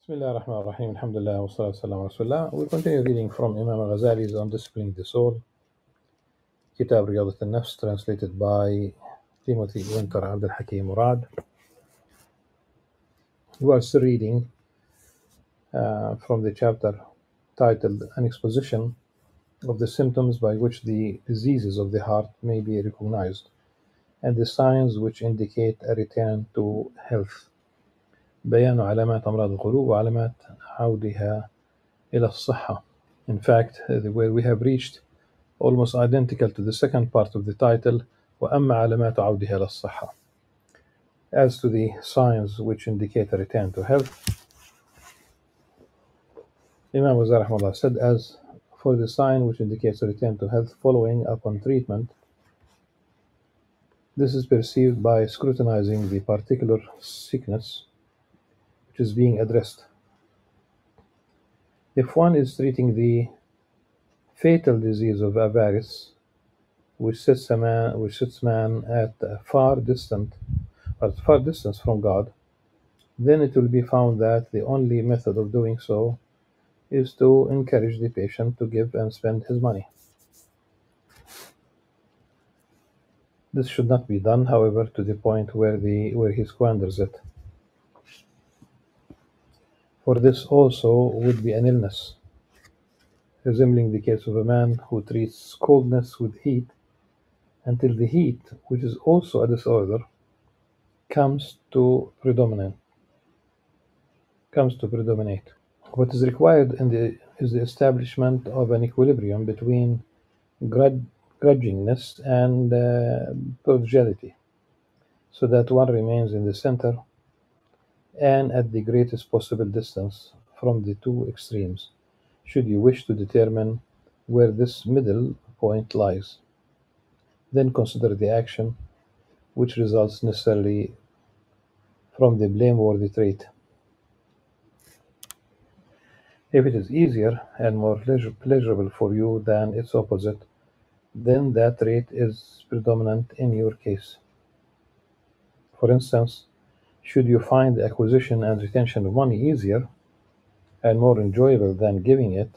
Bismillah ar-Rahman ar-Rahim, alhamdulillah, wa salatu salam ala Rasulullah. We continue reading from Imam Al-Ghazali's On Disciplining the Soul, Kitab Riyadat al-Nafs, translated by Timothy Winter Abdul Hakim Murad. We are still reading from the chapter titled An Exposition of the Symptoms by which the diseases of the heart may be recognized, and the signs which indicate a return to health. بيان علامات أمراض القلوب وعلامات عودها إلى الصحة. In fact, where we have reached almost identical to the second part of the title, وأما علامات عودها إلى الصحة. As to the signs which indicate a return to health, Imam Ghazali rahimahullah said, as for the sign which indicates a return to health following upon treatment, this is perceived by scrutinizing the particular sickness which is being addressed. If one is treating the fatal disease of avarice, which sits man at a far distance from God, then it will be found that the only method of doing so is to encourage the patient to give and spend his money. This should not be done, however, to the point where he squanders it. For this also would be an illness, resembling the case of a man who treats coldness with heat until the heat, which is also a disorder, comes to predominate. What is required is the establishment of an equilibrium between grudgingness and prodigality, so that one remains in the center and at the greatest possible distance from the two extremes, should you wish to determine where this middle point lies. Then consider the action which results necessarily from the blameworthy trait. If it is easier and more pleasurable for you than its opposite, then that trait is predominant in your case. For instance, should you find the acquisition and retention of money easier and more enjoyable than giving it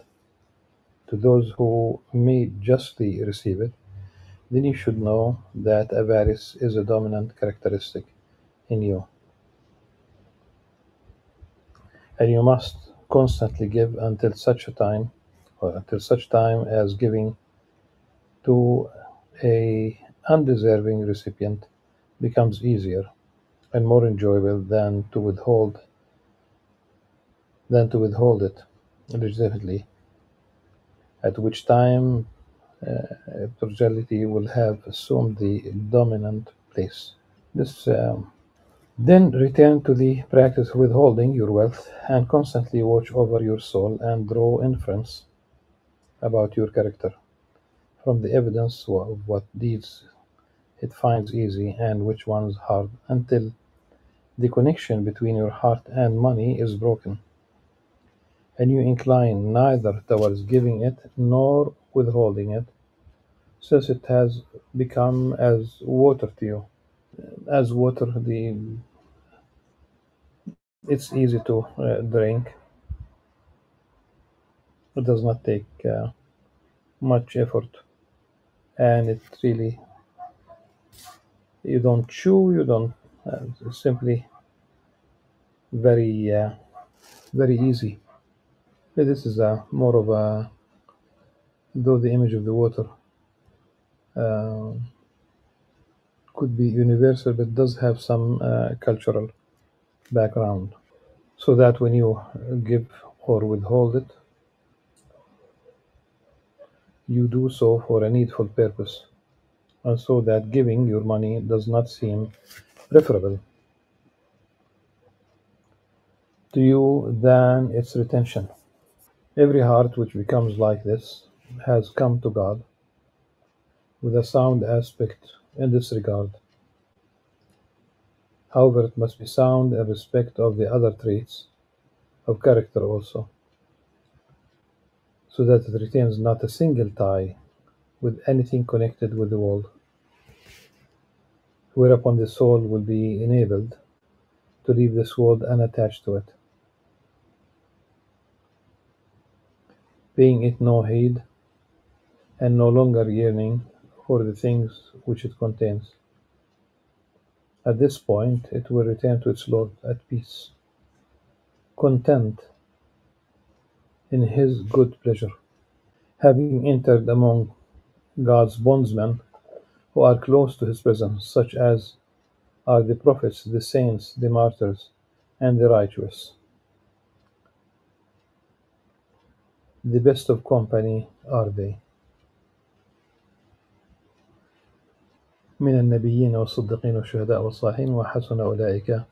to those who may justly receive it, then you should know that avarice is a dominant characteristic in you. And you must constantly give until such time as giving to a undeserving recipient becomes easier and more enjoyable than to withhold it legitimately, at which time prodigality will have assumed the dominant place. Then return to the practice of withholding your wealth and constantly watch over your soul and draw inference about your character from the evidence of what deeds it finds easy and which ones hard, until the connection between your heart and money is broken, and you incline neither towards giving it nor withholding it, since it has become as water to you. As water, it's easy to drink. It does not take much effort, and it really, you don't chew, you don't, it's simply very easy. This is more of a, though the image of the water uh, could be universal, but does have some cultural background, so that when you give or withhold it, you do so for a needful purpose, and so that giving your money does not seem preferable to you than its retention. Every heart which becomes like this has come to God with a sound aspect in this regard. However, it must be sound in respect of the other traits of character also, so that it retains not a single tie with anything connected with the world, whereupon the soul will be enabled to leave this world unattached to it. paying it no heed, and no longer yearning for the things which it contains. At this point, it will return to its Lord at peace, content in His good pleasure, having entered among God's bondsmen who are close to His presence, such as are the prophets, the saints, the martyrs, and the righteous. The best of company are they. من النبيين والصديقين والشهداء والصالحين وحسن أولئك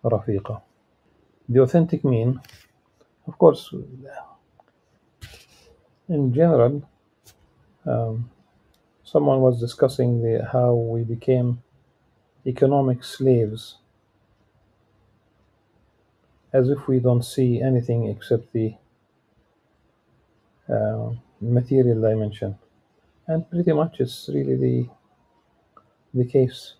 رفيقا. The authentic mean, of course, in general, someone was discussing how we became economic slaves, as if we don't see anything except the material dimension. And pretty much it's really the case.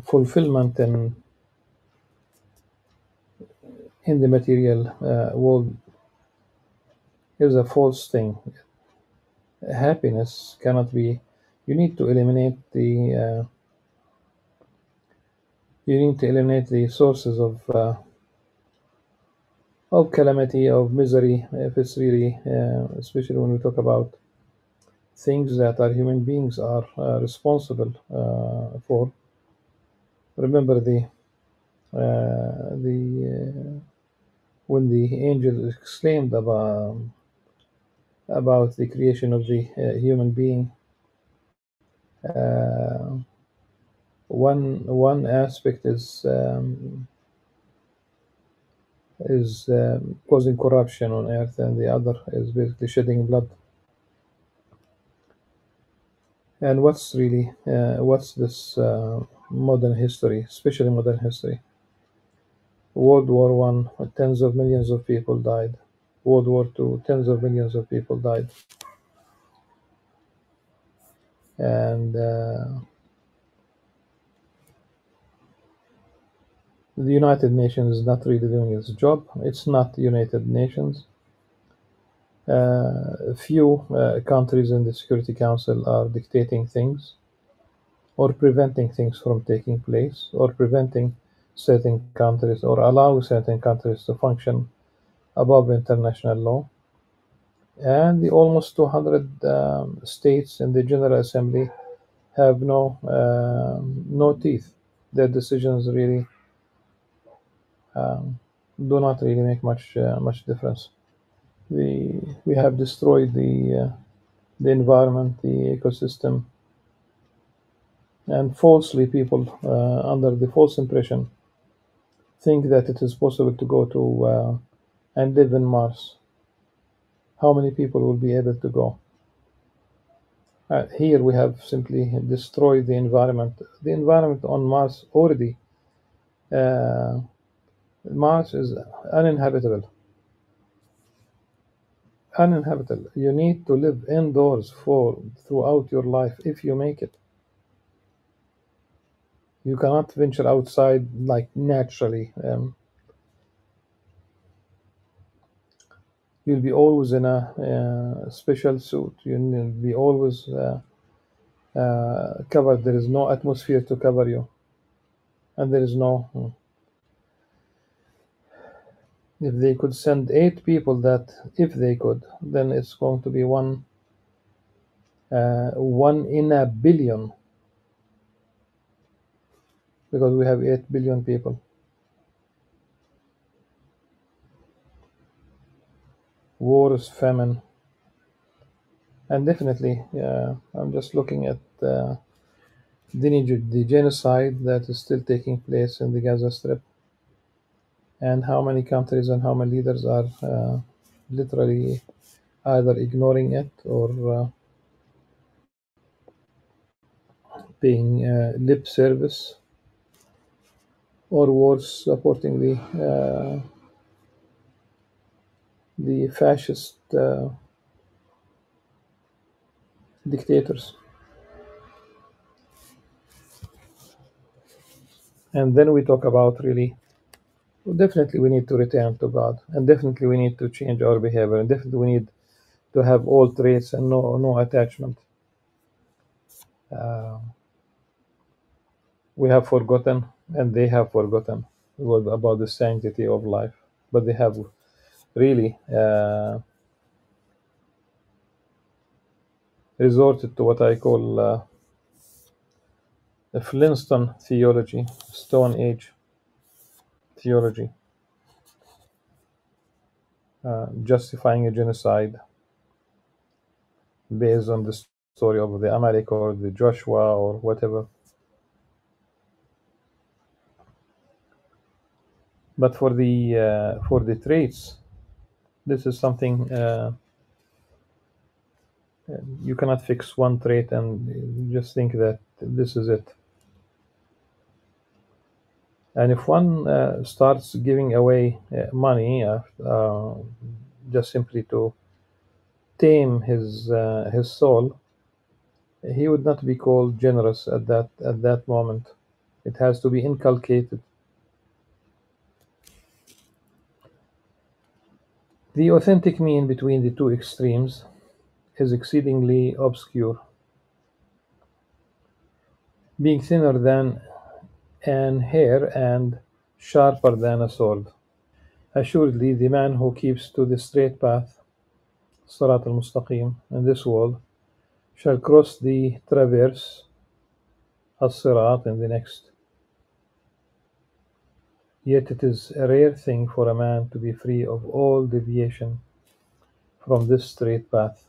Fulfillment in the material world is a false thing. Happiness cannot be. You need to eliminate the sources of calamity, of misery, if it's really, especially when we talk about things that our human beings are responsible for. Remember when the angels exclaimed about the creation of the human being. One aspect is causing corruption on earth, and the other is basically shedding blood. And what's this modern history, especially modern history? World War One, tens of millions of people died. World War Two, tens of millions of people died. And the United Nations is not really doing its job. It's not United Nations. Few countries in the Security Council are dictating things, or preventing things from taking place, or preventing certain countries, or allowing certain countries to function above international law. And the almost 200 states in the General Assembly have no teeth. Their decisions really do not really make much difference. We have destroyed the environment, the ecosystem, and falsely people, under the false impression, think that it is possible to go to and live in Mars. How many people will be able to go? Here we have simply destroyed the environment. The environment on Mars already, Mars is uninhabitable. Uninhabitable. You need to live indoors throughout your life if you make it. You cannot venture outside like naturally. You'll be always in a special suit. You'll be always covered. There is no atmosphere to cover you, and there is no. If they could send 8 people, if they could, then it's going to be one in a billion, because we have 8 billion people. Wars, famine, and definitely, I'm just looking at the genocide that is still taking place in the Gaza Strip, and how many countries and how many leaders are literally either ignoring it or paying lip service, or worse, supporting the fascist dictators. And then we talk about really Definitely we need to return to God, and definitely we need to change our behavior, and definitely we need to have all traits and no attachment. Uh, we have forgotten, and they have forgotten about the sanctity of life, but they have really resorted to what I call the Flintstone theology, Stone Age theology, justifying a genocide based on the story of the Amalek or the Joshua or whatever. But for the traits, this is something you cannot fix one trait and just think that this is it. And if one starts giving away money just simply to tame his soul, he would not be called generous at that moment. It has to be inculcated. The authentic mean between the two extremes is exceedingly obscure, being thinner than an hair and sharper than a sword. Assuredly, the man who keeps to the straight path, Sirat al-Mustaqim, in this world, shall cross the traverse, as-Sirat, in the next. Yet it is a rare thing for a man to be free of all deviation from this straight path,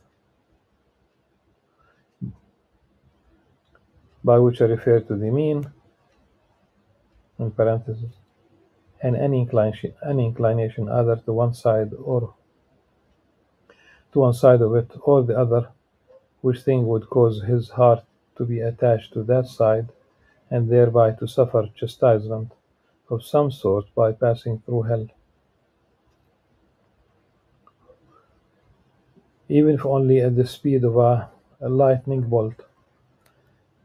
by which I refer to the mean, in parentheses, and any inclination either to one side or to one side of it or the other, which thing would cause his heart to be attached to that side, and thereby to suffer chastisement of some sort by passing through hell, even if only at the speed of a lightning bolt.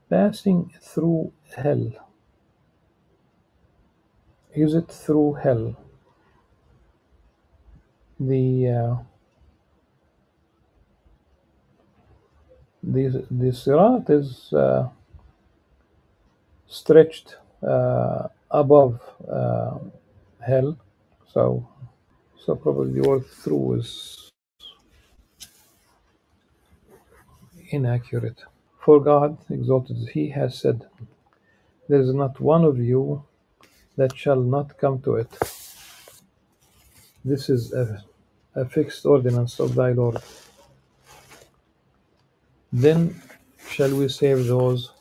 Passing through hell. Is it through hell? The uh, the Sirat is stretched above hell, so probably the word through is inaccurate. For God, exalted as He, has said, "There is not one of you that shall not come to it." This is a fixed ordinance of thy Lord. Then shall we save those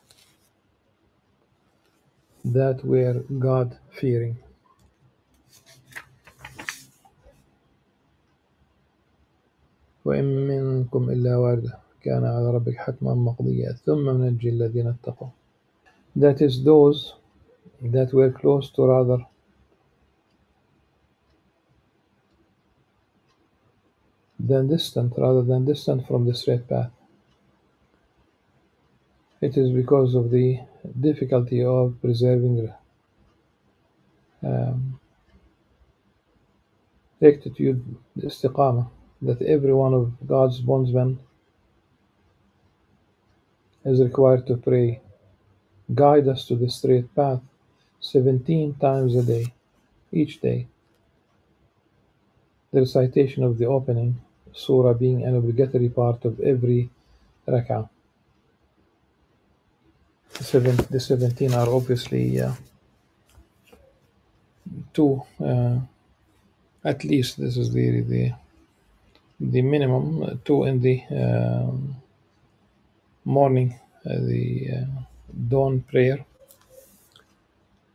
that were God-fearing. وإن منكم إلا واردها كان على ربك حتما مقضيا ثم ننجي الذين اتقوا. That is those that were close to rather than distant from the straight path. It is because of the difficulty of preserving um, rectitude, istiqamah, that every one of God's bondsmen is required to pray, "Guide us to the straight path," 17 times a day, each day. The recitation of the opening surah being an obligatory part of every rak'ah. The 17 are obviously two, at least this is the minimum, two in the morning, the dawn prayer,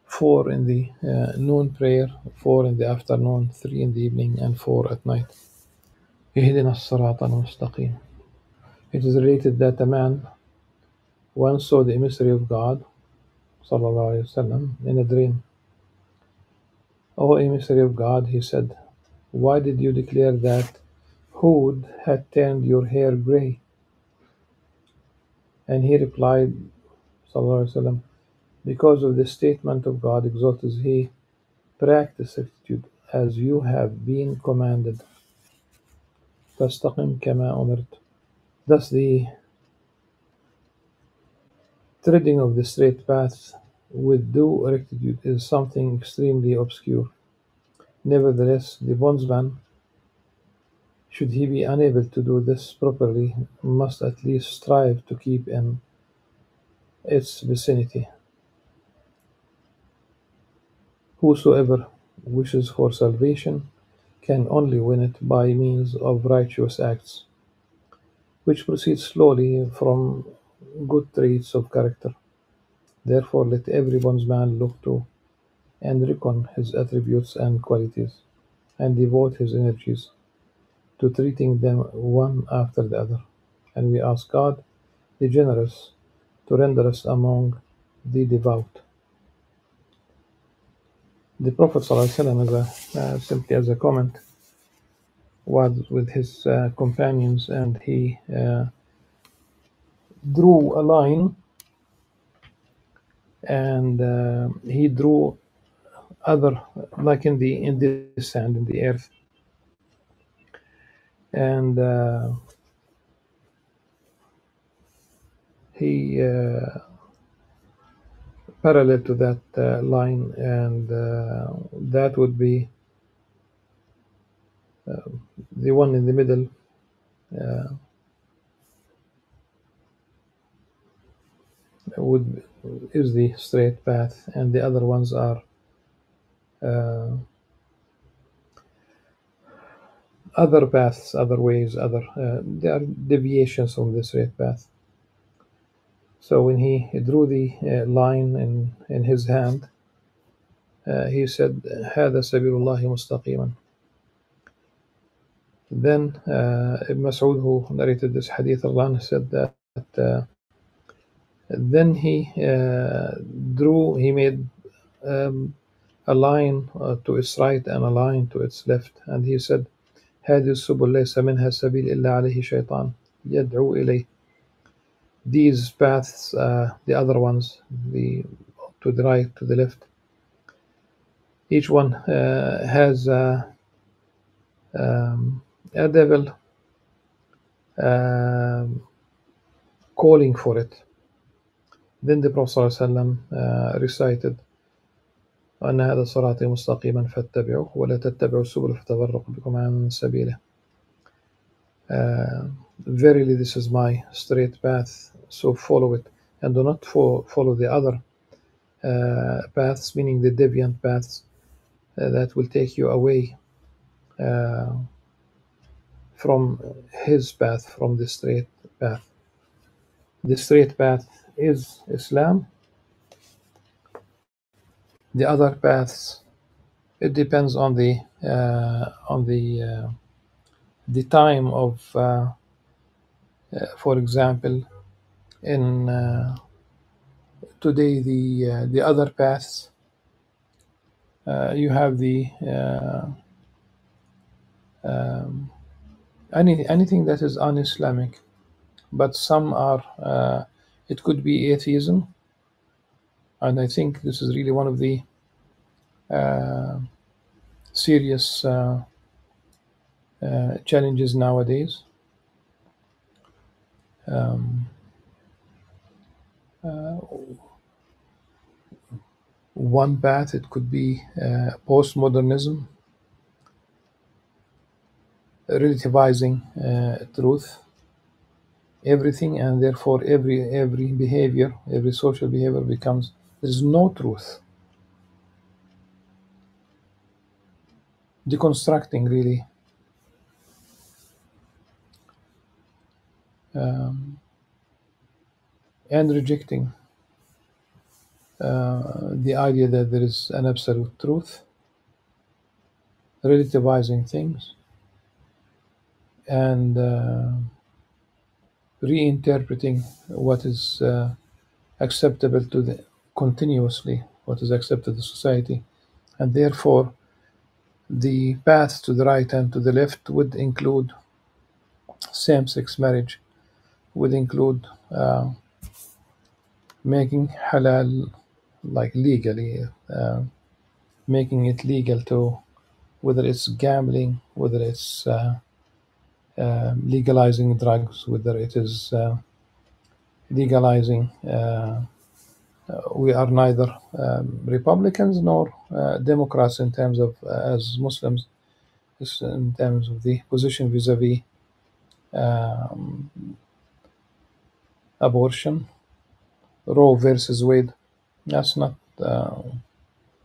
four in the noon prayer, four in the afternoon, three in the evening, and four at night. اهدنا الصراط المستقيم. It is related that a man once saw the emissary of God sallallahu alaihi wasallam in a dream. "O emissary of God," he said, "why did you declare that Hud had turned your hair gray?" And he replied, sallallahu alaihi wasallam, "Because of the statement of God, exalted is He, Practice rectitude as you have been commanded. فاستقم كما أمرت. Thus the treading of the straight path with due rectitude is something extremely obscure. Nevertheless, the bondsman, should he be unable to do this properly, must at least strive to keep in its vicinity. Whosoever wishes for salvation can only win it by means of righteous acts, which proceed slowly from good traits of character. Therefore, let every bondsman look to and reckon his attributes and qualities, and devote his energies to treating them one after the other. And we ask God, the generous, to render us among the devout. The Prophet ﷺ, simply as a comment, was with his companions, and he drew a line, and he drew other, like in the sand, in the earth, and he parallel to that line, and that would be the one in the middle uh, would is the straight path, and the other ones are uh, other paths, other ways, other they are deviations from the straight path. So when he drew the line in his hand, he said, "هذا سبيل الله مستقيما." Then Ibn Mas'ud, who narrated this hadith, Allah said that then he made um, a line to its right and a line to its left, and he said, هذه السبل ليس منها سبيل إلا عليه شيطان يدعو إليه. These paths, the other ones, to the right, to the left, each one has a devil calling for it. Then the Prophet ﷺ recited, وأن هذا صراطي مستقيما فاتبعوه ولا تتبعوا السبل فتفرق بكم عن سبيله. Verily, this is my straight path, so follow it, and do not follow the other paths, meaning the deviant paths that will take you away from his path, from the straight path. The straight path is Islam. The other paths, it depends on the time of, for example, in today the other paths. You have the anything that is un-Islamic, but some are. It could be atheism, and I think this is really one of the serious challenges nowadays. One path, it could be postmodernism, relativizing truth, everything, and therefore every behavior, every social behavior becomes, there's no truth. Deconstructing, really, and rejecting the idea that there is an absolute truth, relativizing things, and reinterpreting what is acceptable to the continuously, what is accepted to society, and therefore the path to the right and to the left would include same-sex marriage, would include making halal, like legally, making it legal to, whether it's gambling, whether it's legalizing drugs, whether it is legalizing. We are neither Republicans nor Democrats in terms of, as Muslims, in terms of the position vis-a-vis um, abortion, Roe versus Wade. That's not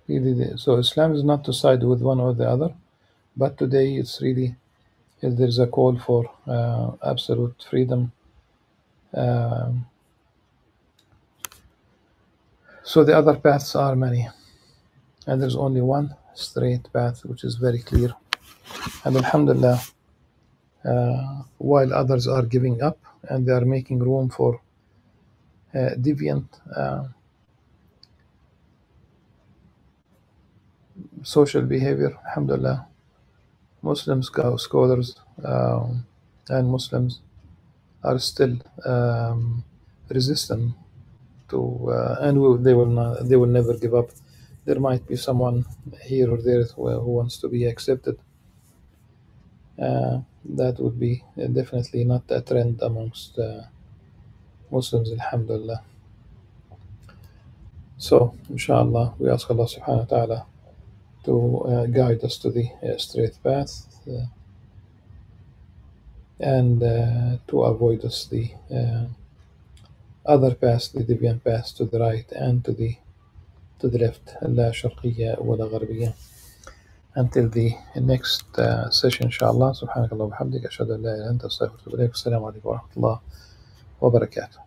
really so. Islam is not to side with one or the other, but today it's really, there's a call for absolute freedom. Um, so the other paths are many, and there's only one straight path, which is very clear. And Alhamdulillah, while others are giving up and they are making room for deviant social behavior, Alhamdulillah, Muslims, scholars, and Muslims are still resistant to, and they will never give up. There might be someone here or there who wants to be accepted. That would be definitely not a trend amongst Muslims, Alhamdulillah. So, inshallah, we ask Allah subhanahu wa ta'ala to guide us to the straight path and to avoid us the other paths, the deviant paths to the right and to the left. لا شرقية ولا غربية. Until the next session, inshallah. سبحانك اللهم وبحمدك أشهد أن لا إله إلا أنت أستغفرك وأتوب إليك. السلام عليكم ورحمة الله وبركاته.